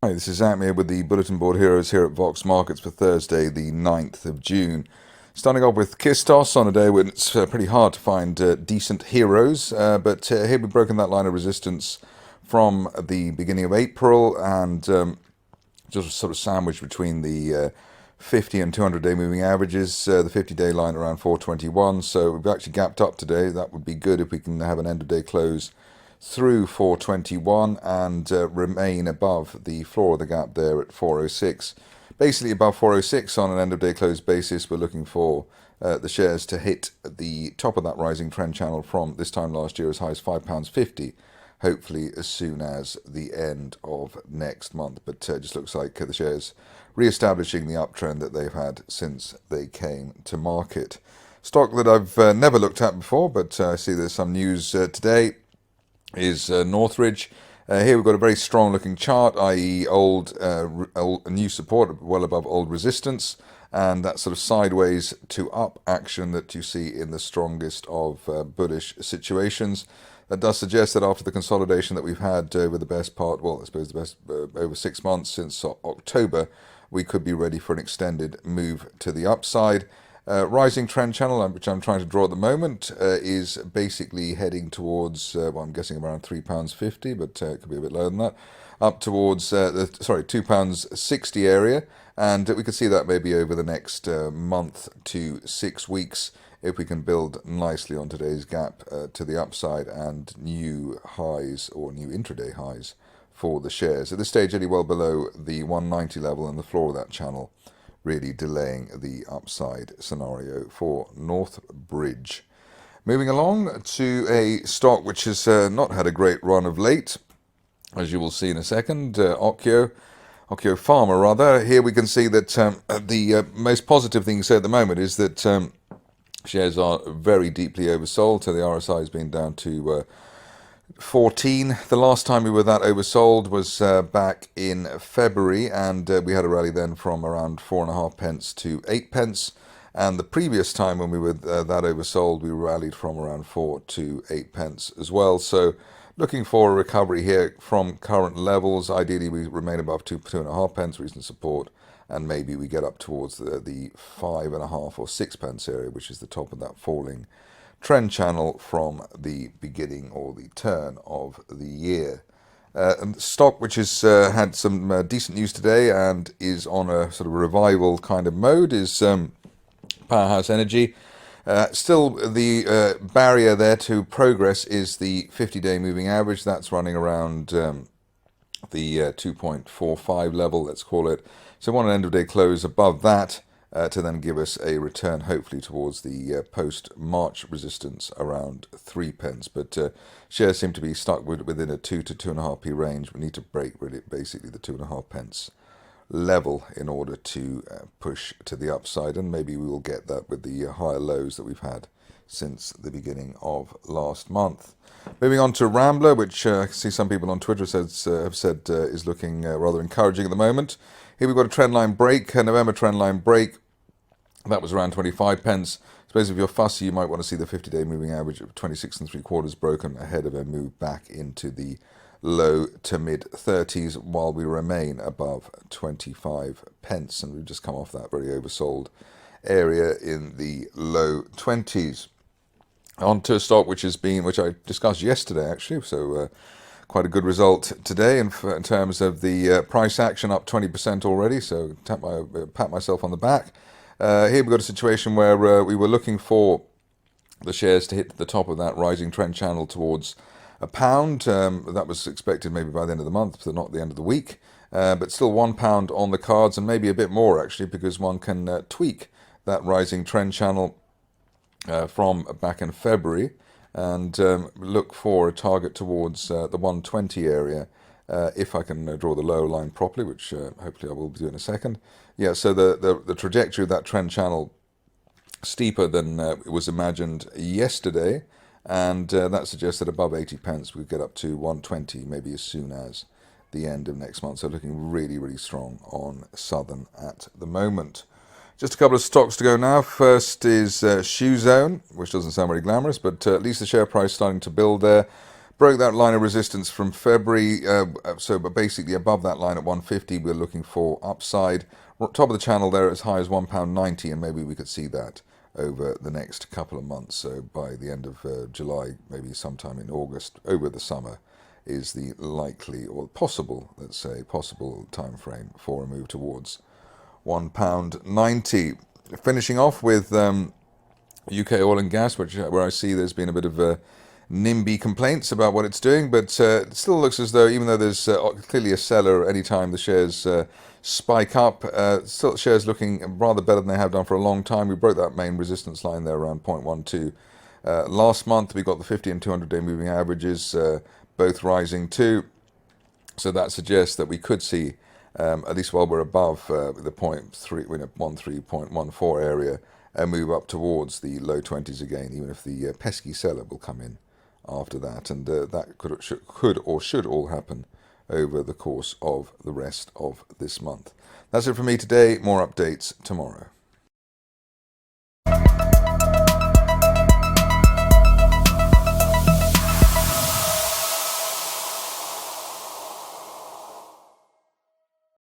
Hi, this is Zach here with the Bulletin Board Heroes here at Vox Markets for Thursday, the 9th of June. Starting off with Kistos on a day when it's pretty hard to find decent heroes, but here we've broken that line of resistance from the beginning of April and just sort of sandwiched between the 50 and 200-day moving averages, the 50-day line around 421, so we've actually gapped up today. That would be good if we can have an end-of-day close through 421 and remain above the floor of the gap there at 406. Basically above 406 on an end of day close basis, we're looking for the shares to hit the top of that rising trend channel from this time last year as high as £5.50, hopefully as soon as the end of next month. But it just looks like the shares re-establishing the uptrend that they've had since they came to market. Stock that I've never looked at before, but I see there's some news today, is Northbridge. Here we've got a very strong looking chart, i.e. old new support well above old resistance, and that sort of sideways to up action that you see in the strongest of bullish situations. That does suggest that after the consolidation that we've had over the best part, well, I suppose the best over 6 months since October, we could be ready for an extended move to the upside. Rising trend channel, which I'm trying to draw at the moment, is basically heading towards, well, I'm guessing around £3.50, but it could be a bit lower than that, up towards the £2.60 area, and we could see that maybe over the next month to 6 weeks if we can build nicely on today's gap to the upside and new highs or new intraday highs for the shares. At this stage, only well below the 190 level and the floor of that channel, really delaying the upside scenario for Northbridge. Moving along to a stock which has not had a great run of late, as you will see in a second, Okyo Pharma rather. Here we can see that the most positive thing to say at the moment is that shares are very deeply oversold, so the RSI has been down to 14. The last time we were that oversold was back in February, and we had a rally then from around 4.5 pence to 8 pence. And the previous time when we were that oversold, we rallied from around 4 to 8 pence as well. So looking for a recovery here from current levels. Ideally, we remain above 2.5 pence, recent support, and maybe we get up towards the 5.5 or 6 pence area, which is the top of that falling trend channel from the beginning or the turn of the year. Stock which has had some decent news today and is on a sort of revival kind of mode is Powerhouse Energy. Still the barrier there to progress is the 50-day moving average. That's running around the 2.45 level, let's call it. So we want an end of day close above that to then give us a return, hopefully, towards the post-March resistance around 3 pence. But shares seem to be stuck within a 2 to 2.5p range. We need to break really basically the 2.5 pence level in order to push to the upside, and maybe we will get that with the higher lows that we've had since the beginning of last month. Moving on to Rambler, which I see some people on Twitter have said is looking rather encouraging at the moment. Here we've got a trendline break, a November trendline break. That was around 25 pence. I suppose if you're fussy, you might want to see the 50-day moving average of 26.75 broken ahead of a move back into the low to mid 30s while we remain above 25 pence. And we've just come off that very oversold area in the low 20s. On to a stock which I discussed yesterday actually, so quite a good result today in terms of the price action, up 20% already, so pat myself on the back. Here we've got a situation where we were looking for the shares to hit the top of that rising trend channel towards £1. That was expected maybe by the end of the month, but not the end of the week. But still £1 on the cards, and maybe a bit more actually, because one can tweak that rising trend channel from back in February and look for a target towards the 120 area if I can draw the lower line properly, which hopefully I will do in a second. Yeah, so the trajectory of that trend channel steeper than it was imagined yesterday, and that suggests that above 80 pence we get up to 120 maybe as soon as the end of next month. So looking really, really strong on Southern at the moment. Just a couple of stocks to go now. First is Shoezone, which doesn't sound very glamorous, but at least the share price starting to build there. Broke that line of resistance from February, but basically above that line at 150, we're looking for upside. Top of the channel there as high as £1.90, and maybe we could see that over the next couple of months. So by the end of July, maybe sometime in August, over the summer, is the likely or possible, let's say, possible time frame for a move towards £1.90. Finishing off with UK oil and gas, where I see there's been a bit of NIMBY complaints about what it's doing, but it still looks as though, even though there's clearly a seller anytime the shares spike up, still shares looking rather better than they have done for a long time. We broke that main resistance line there around 0.12. Last month we got the 50 and 200-day moving averages both rising too, so that suggests that we could see, at least while we're above the 0.14 area, and move up towards the low 20s again, even if the pesky seller will come in after that. And that could or should all happen over the course of the rest of this month. That's it for me today. More updates tomorrow.